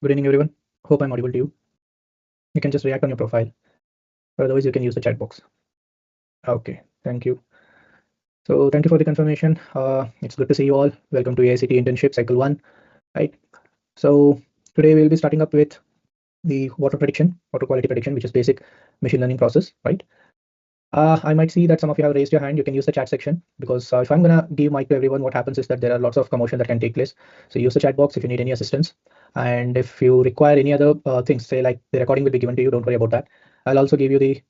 Good evening, everyone. Hope I'm audible to you. You can just react on your profile, or otherwise you can use the chat box. Okay, thank you. So thank you for the confirmation. It's good to see you all. Welcome to AICT Internship Cycle 1, right? So today we'll be starting up with the water quality prediction, which is basic machine learning process, right? I might see that some of you have raised your hand. You can use the chat section because if I'm gonna give mic to everyone, what happens is that there are lots of commotion that can take place. So use the chat box if you need any assistance. And if you require any other things, say like the recording will be given to you, don't worry about that. I'll also give you the,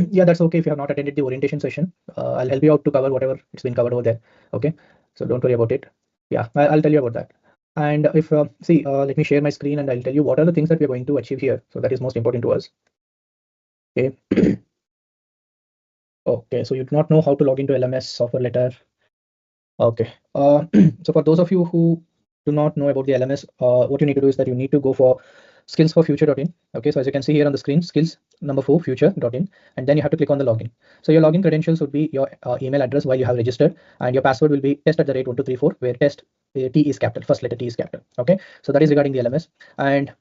yeah, that's okay if you have not attended the orientation session. I'll help you out to cover whatever it's been covered over there. Okay, so don't worry about it. Yeah, I'll tell you about that. And if, let me share my screen and I'll tell you what are the things that we're going to achieve here. So that is most important to us. Okay. Okay, so you do not know how to log into LMS offer letter. Okay, so for those of you who do not know about the LMS, what you need to do is that you need to go for skills4future.in. Okay, so as you can see here on the screen, skills number 4 future.in, and then you have to click on the login. So your login credentials would be your email address while you have registered, and your password will be test@1234, where test T is capital, first letter T is capital. Okay, so that is regarding the LMS. And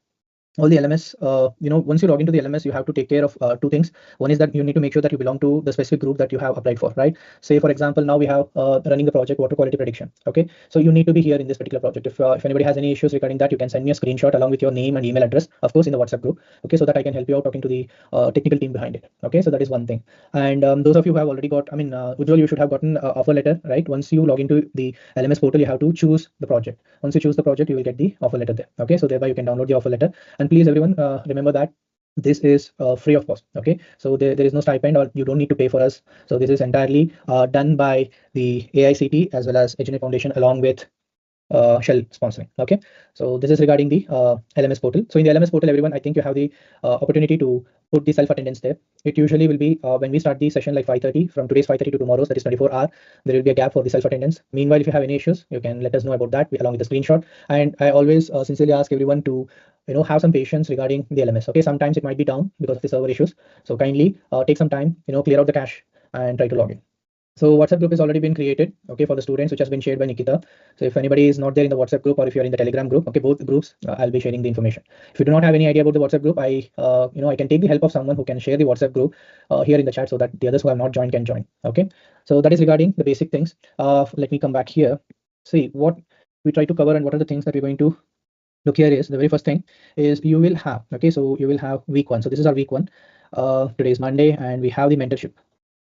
all the LMS, once you log into the LMS, you have to take care of two things. One is that you need to make sure that you belong to the specific group that you have applied for, right? Say, for example, now we have running the project water quality prediction. Okay, so you need to be here in this particular project. If anybody has any issues regarding that, you can send me a screenshot along with your name and email address, of course, in the WhatsApp group. Okay, so that I can help you out talking to the technical team behind it. Okay, so that is one thing. And those of you who have already got, Ujjwal, you should have gotten offer letter, right? Once you log into the LMS portal, you have to choose the project. Once you choose the project, you will get the offer letter there. Okay, so thereby you can download the offer letter. And please, everyone, remember that this is free of cost. Okay, so there is no stipend, or you don't need to pay for us. So this is entirely done by the AICT as well as HNA Foundation along with Shell sponsoring. Okay, so this is regarding the LMS portal. So in the LMS portal, everyone, I think you have the opportunity to put the self-attendance there. It usually will be when we start the session like 5:30, from today's 5:30 to tomorrow's, that is 24 hour, there will be a gap for the self-attendance. Meanwhile, if you have any issues, you can let us know about that along with the screenshot. And I always sincerely ask everyone to have some patience regarding the LMS. Okay, sometimes it might be down because of the server issues. So kindly take some time, clear out the cache and try to log in. So WhatsApp group has already been created, okay, for the students, which has been shared by Nikita. So if anybody is not there in the WhatsApp group, or if you're in the Telegram group, okay, both groups, I'll be sharing the information. If you do not have any idea about the WhatsApp group, I can take the help of someone who can share the WhatsApp group here in the chat so that the others who have not joined can join. Okay, so that is regarding the basic things. Let me come back here. See what we try to cover and what are the things that we're going to look here. Is the very first thing is you will have, okay, so you will have week 1. So this is our week 1. Today is Monday and we have the mentorship.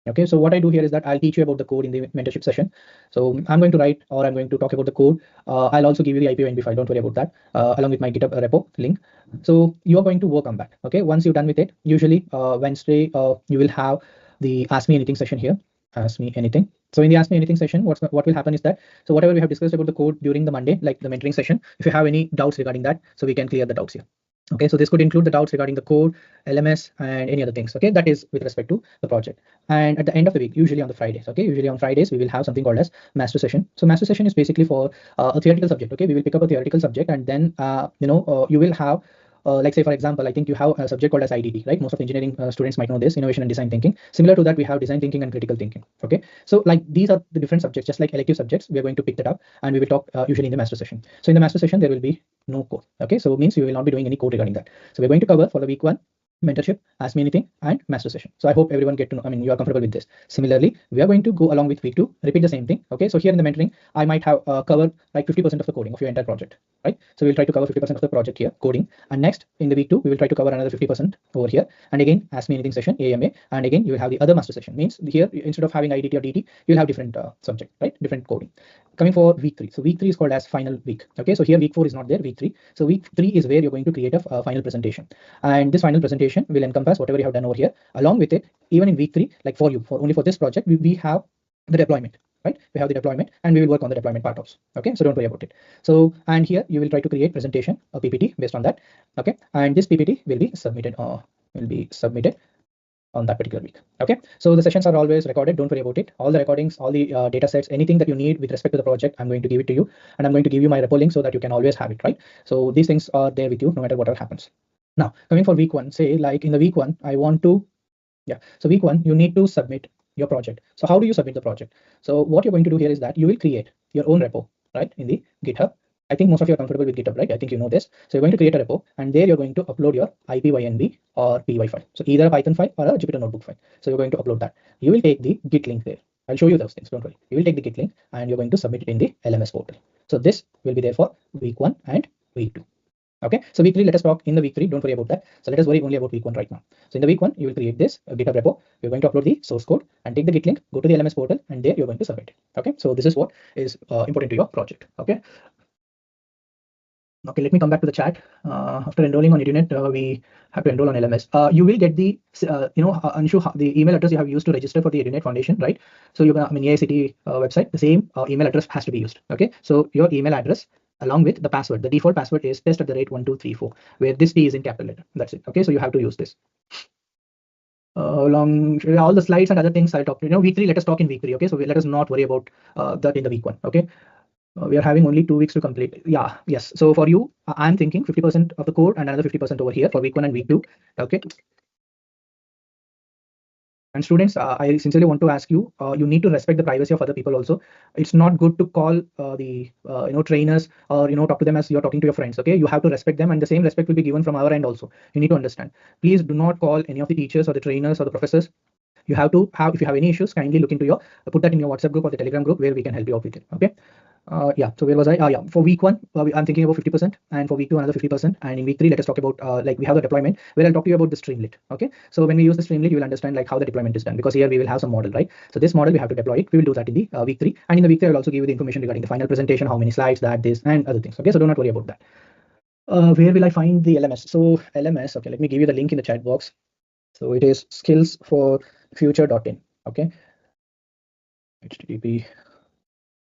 Okay, so what I do here is that I'll teach you about the code in the mentorship session. So I'm going to write, or I'm going to talk about the code. I'll also give you the IPONB file, don't worry about that, along with my GitHub repo link. So you're going to work on that. Okay, once you're done with it, usually Wednesday, you will have the Ask Me Anything session here. Ask Me Anything. So in the Ask Me Anything session, what will happen is that, so whatever we have discussed about the code during the Monday, like the mentoring session, if you have any doubts regarding that, so we can clear the doubts here. Okay, so this could include the doubts regarding the code, LMS, and any other things. Okay, that is with respect to the project. And at the end of the week, usually on the Fridays, okay, usually on Fridays, we will have something called as master session. So master session is basically for a theoretical subject. Okay, we will pick up a theoretical subject, and then you will have like, say, for example, I think you have a subject called as IDT, right? Most of the engineering students might know this, innovation and design thinking. Similar to that, we have design thinking and critical thinking. Okay, so like these are the different subjects, just like elective subjects. We are going to pick that up and we will talk usually in the master session. So in the master session, there will be no code. Okay, so it means you will not be doing any code regarding that. So we're going to cover for the week 1 mentorship, Ask Me Anything, and master session. So I hope everyone get to know, you are comfortable with this. Similarly, we are going to go along with week 2, repeat the same thing. Okay, so here in the mentoring, I might have covered like 50% of the coding of your entire project, right? So we'll try to cover 50% of the project here, coding. And next in the week 2, we will try to cover another 50% over here. And again, Ask Me Anything session, AMA. And again, you will have the other master session. Means here, instead of having IDT or DT, you'll have different subject, right? Different coding. Coming for week 3. So week 3 is called as final week. Okay, so here week 4 is not there, week 3. So week 3 is where you're going to create a final presentation. And this final presentation will encompass whatever you have done over here. Along with it, even in week 3, like for you, for only for this project, we have the deployment, right? We have the deployment and we will work on the deployment part also. Okay, so don't worry about it. So, and here you will try to create presentation, a PPT based on that. Okay, and this PPT will be submitted on that particular week. Okay, so the sessions are always recorded, don't worry about it. All the recordings, all the data sets, anything that you need with respect to the project, I'm going to give it to you, and I'm going to give you my repo link so that you can always have it, right? So these things are there with you no matter whatever happens. Now coming for week 1, say like in the week 1, I want to, so week 1, you need to submit your project. So how do you submit the project? So what you're going to do here is that you will create your own repo, right, in the GitHub. I think most of you are comfortable with GitHub, right? I think you know this. So you're going to create a repo, and there you're going to upload your IPYNB or PY file. So either a Python file or a Jupyter Notebook file. So you're going to upload that. You will take the Git link there. I'll show you those things. Don't worry. You will take the Git link and you're going to submit it in the LMS portal. So this will be there for week 1 and week 2. Okay, so week 3, let us talk in the week 3. Don't worry about that. So let us worry only about week 1 right now. So in the week 1, you will create this GitHub repo. You're going to upload the source code and take the Git link, go to the LMS portal, and there you're going to submit it. Okay, so this is what is important to your project. Okay. Okay, let me come back to the chat. After enrolling on Internet, we have to enroll on LMS. You will get the, Anshu, the email address you have used to register for the Internet Foundation, right? So you're gonna, AICT website, the same email address has to be used. Okay, so your email address along with the password. The default password is test@1234, where this T is in capital letter. That's it. Okay, so you have to use this. All the slides and other things I'll talk to. Week 3, let us talk in week 3. Okay, so let us not worry about that in the week 1. Okay. We are having only 2 weeks to complete. Yeah, yes. So for you, I'm thinking 50% of the code and another 50% over here for week 1 and week 2. Okay. And students, I sincerely want to ask you, you need to respect the privacy of other people also. It's not good to call the trainers or talk to them as you're talking to your friends. Okay, you have to respect them, and the same respect will be given from our end also. You need to understand. Please do not call any of the teachers or the trainers or the professors. You have to have, if you have any issues, kindly look into your, put that in your WhatsApp group or the Telegram group where we can help you out with it. Okay. Yeah, so where was I? Yeah, for week 1, I'm thinking about 50%, and for week 2, another 50%. And in week 3, let us talk about like we have the deployment where I'll talk to you about the Streamlit. Okay, so when we use the Streamlit, you will understand like how the deployment is done, because here we will have some model, right? So this model we have to deploy it. We will do that in the week 3, and in the week 3, I will also give you the information regarding the final presentation, how many slides, that, this, and other things. Okay, so do not worry about that. Where will I find the LMS? So LMS, okay, let me give you the link in the chat box. So it is skillsforfuture.in. Okay, HTTP.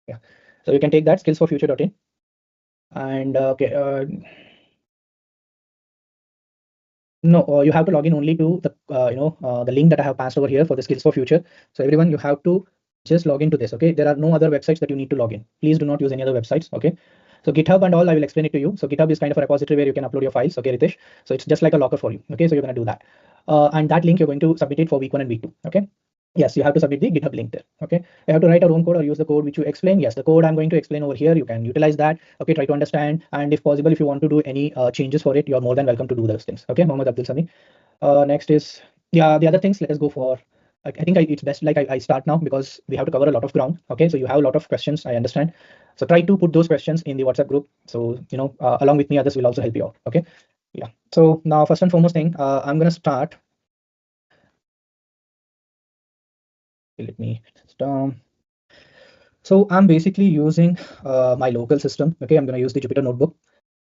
Yeah, so you can take that skillsforfuture.in, and no, you have to log in only to the the link that I have passed over here for the skills for future. So everyone, you have to just log into this. Okay, there are no other websites that you need to log in. Please do not use any other websites. Okay, so GitHub and all, I will explain it to you. So GitHub is kind of a repository where you can upload your files. Okay, Ritesh, so it's just like a locker for you. Okay, so you're going to do that, and that link you're going to submit it for week 1 and week 2. Okay. Yes, you have to submit the GitHub link there. Okay, you have to write our own code or use the code which you explain. Yes, the code I'm going to explain over here, you can utilize that. Okay, try to understand, and if possible, if you want to do any changes for it, you're more than welcome to do those things. Okay, Mohammed Abdul Sami. Next is, yeah, the other things. Let us go for. I think it's best like I start now, because we have to cover a lot of ground. Okay, so you have a lot of questions, I understand. So try to put those questions in the WhatsApp group. So along with me, others will also help you out. Okay, yeah. So now, first and foremost thing, I'm gonna start. Let me start. So I'm basically using my local system. Okay, I'm going to use the Jupyter Notebook.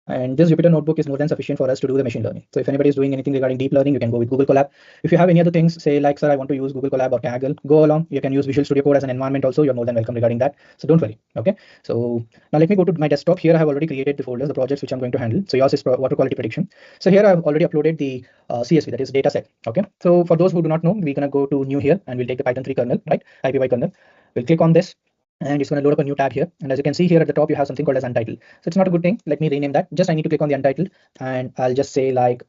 And this Jupyter Notebook is more than sufficient for us to do the machine learning. So if anybody is doing anything regarding deep learning, you can go with Google Colab. If you have any other things, say like, sir, I want to use Google Colab or Kaggle, go along. You can use Visual Studio Code as an environment also. You're more than welcome regarding that. So don't worry. Okay. So now let me go to my desktop. Here I have already created the folders, the projects which I'm going to handle. So yours is water quality prediction. So here I've already uploaded the CSV, that is data set. Okay. So for those who do not know, we're going to go to new here, and we'll take the Python 3 kernel, right? IPY kernel. We'll click on this, and it's going to load up a new tab here. And as you can see here at the top, you have something called as untitled. So it's not a good thing. Let me rename that. Just I need to click on the untitled, and I'll just say like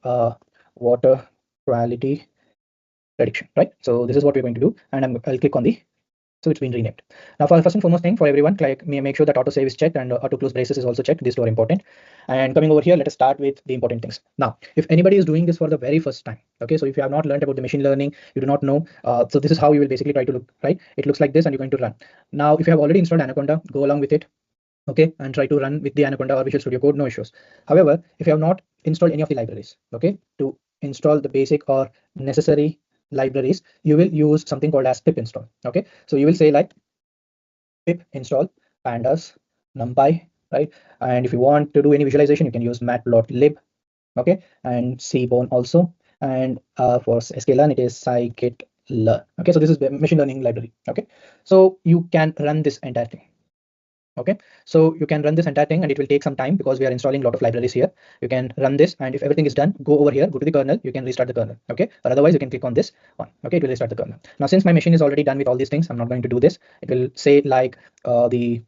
water quality prediction, right? So this is what we're going to do, and I'll click on the. So it's been renamed. Now, for the first and foremost thing for everyone, like make sure that auto save is checked and auto close braces is also checked. These two are important. And coming over here, let us start with the important things. Now, if anybody is doing this for the very first time, okay, so if you have not learned about the machine learning, you do not know. So this is how you will basically try to look, right? It looks like this, and you're going to run. Now, if you have already installed Anaconda, go along with it. Okay, and try to run with the Anaconda or Visual Studio Code, no issues. However, if you have not installed any of the libraries, okay, to install the basic or necessary libraries, you will use something called as pip install. Okay, so you will say like pip install pandas numpy, right? And if you want to do any visualization, you can use matplotlib. Okay, and cbone also. And for sklearn, it is scikit-learn. Okay, so this is the machine learning library. Okay, so you can run this entire thing. Okay, so you can run this entire thing, and it will take some time because we are installing a lot of libraries here. You can run this, and if everything is done, go over here, go to the kernel, you can restart the kernel. Okay, or otherwise you can click on this one. Okay, it will restart the kernel. Now, since my machine is already done with all these things, I'm not going to do this. It will say like the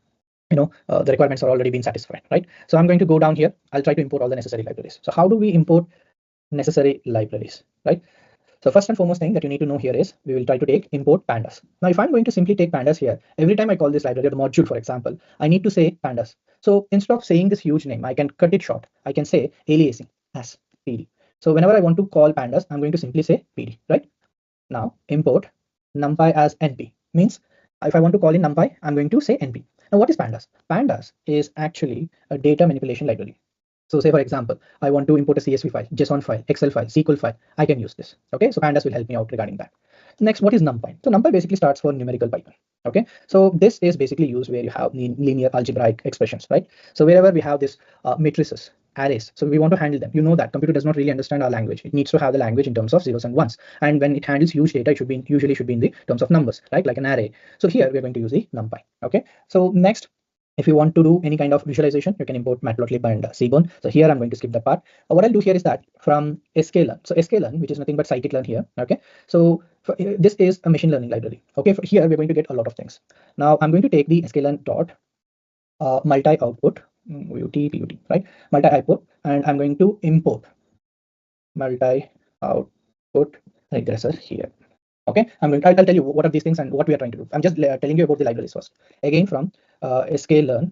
requirements are already been satisfied, right? So I'm going to go down here. I'll try to import all the necessary libraries. So how do we import necessary libraries, right? So first and foremost thing that you need to know here is we will try to take import pandas. Now, if I'm going to simply take pandas here, every time I call this library or the module, for example, I need to say pandas. So instead of saying this huge name, I can cut it short. I can say aliasing as PD. So whenever I want to call pandas, I'm going to simply say PD, right? Now import numpy as np means if I want to call in numpy, I'm going to say np. Now what is pandas? Pandas is actually a data manipulation library. So say for example, I want to import a CSV file, JSON file, Excel file, SQL file, I can use this. Okay, so pandas will help me out regarding that. Next, what is numpy? So numpy basically starts for numerical Python. Okay, so this is basically used where you have linear algebraic expressions, right? So wherever we have this matrices, arrays, so we want to handle them. You know that computer does not really understand our language. It needs to have the language in terms of zeros and ones. And when it handles huge data, it should be usually should be in the terms of numbers, right? Like an array. So here we're going to use the numpy. Okay, so next, if you want to do any kind of visualization, you can import matplotlib and seaborn. So here I'm going to skip that part. What I'll do here is that from sklearn, so sklearn, which is nothing but scikit-learn here. Okay, so this is a machine learning library. Okay, here we're going to get a lot of things. Now I'm going to take the sklearn dot multi output put, right, multi output, and I'm going to import multi output regressor here. Okay, I'll tell you what are these things and what we are trying to do. I'm just telling you about the libraries first. Again, from sklearn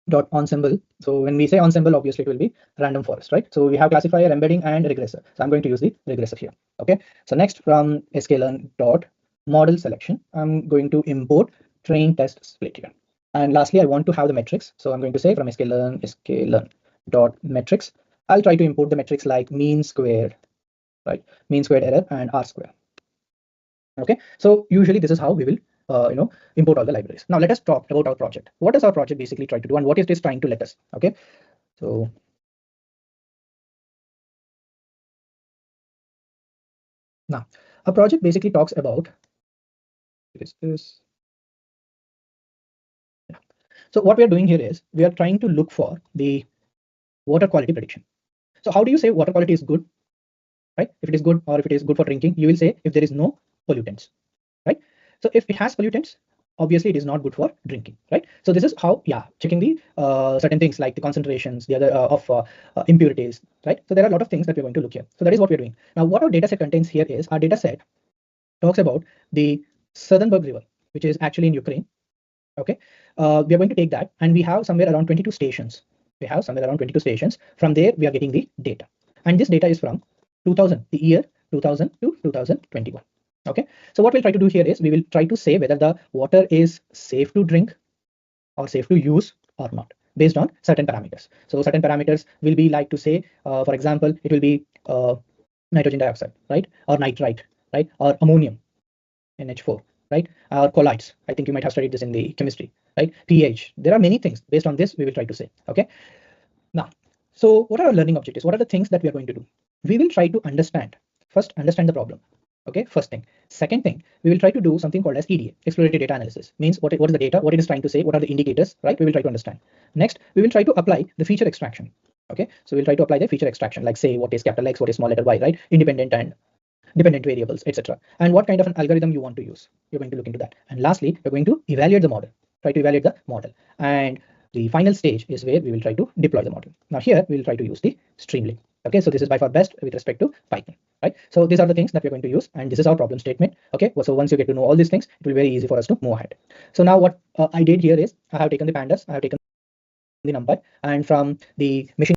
dot ensemble. So when we say ensemble, obviously it will be random forest, right? So we have classifier, embedding, and regressor. So I'm going to use the regressor here. Okay, so next, from sklearn dot model selection, I'm going to import train test split here. And lastly, I want to have the metrics. So I'm going to say from sklearn dot metrics, I'll try to import the metrics like mean squared, right? Mean squared error and R square. Okay, so usually this is how we will import all the libraries. Now let us talk about our project. What does our project basically try to do and what it is trying to let us? Okay, so now a project basically talks about this is, yeah. So what we are doing here is we are trying to look for the water quality prediction. So how do you say water quality is good, right? If it is good, or if it is good for drinking, you will say if there is no pollutants, right? So if it has pollutants, obviously it is not good for drinking, right? So this is how, yeah, checking the certain things like the concentrations, the other of impurities, right? So there are a lot of things that we're going to look here. So that is what we're doing. Now what our data set contains here is, our data set talks about the Southernburg River, which is actually in Ukraine. Okay, we are going to take that, and we have somewhere around 22 stations. We have somewhere around 22 stations. From there, we are getting the data, and this data is from 2000, the year 2000 to 2021. Okay, so what we'll try to do here is we will try to say whether the water is safe to drink or safe to use or not, based on certain parameters. So certain parameters will be like to say, for example, it will be nitrogen dioxide, right, or nitrite, right, or ammonium, NH4, right, or colloids. I think you might have studied this in the chemistry, right? pH. There are many things. Based on this, we will try to say. Okay. Now, so what are our learning objectives? What are the things that we are going to do? We will try to understand the problem. Okay, first thing. Second thing, we will try to do something called as EDA, exploratory data analysis. Means what is the data, what it is trying to say, what are the indicators, right? We will try to understand. Next, we will try to apply the feature extraction. Okay, so we'll try to apply the feature extraction, like say what is capital X, what is small letter y, right? Independent and dependent variables, etc. And what kind of an algorithm you want to use. You're going to look into that. And lastly, we're going to evaluate the model, try to evaluate the model. And the final stage is where we will try to deploy the model. Now here we will try to use the Streamlit. Okay, so this is by far best with respect to Python, right? So these are the things that we're going to use, and this is our problem statement. Okay, so once you get to know all these things, it will be very easy for us to move ahead. So now what I did here is I have taken the pandas, I have taken the numpy, and from the machine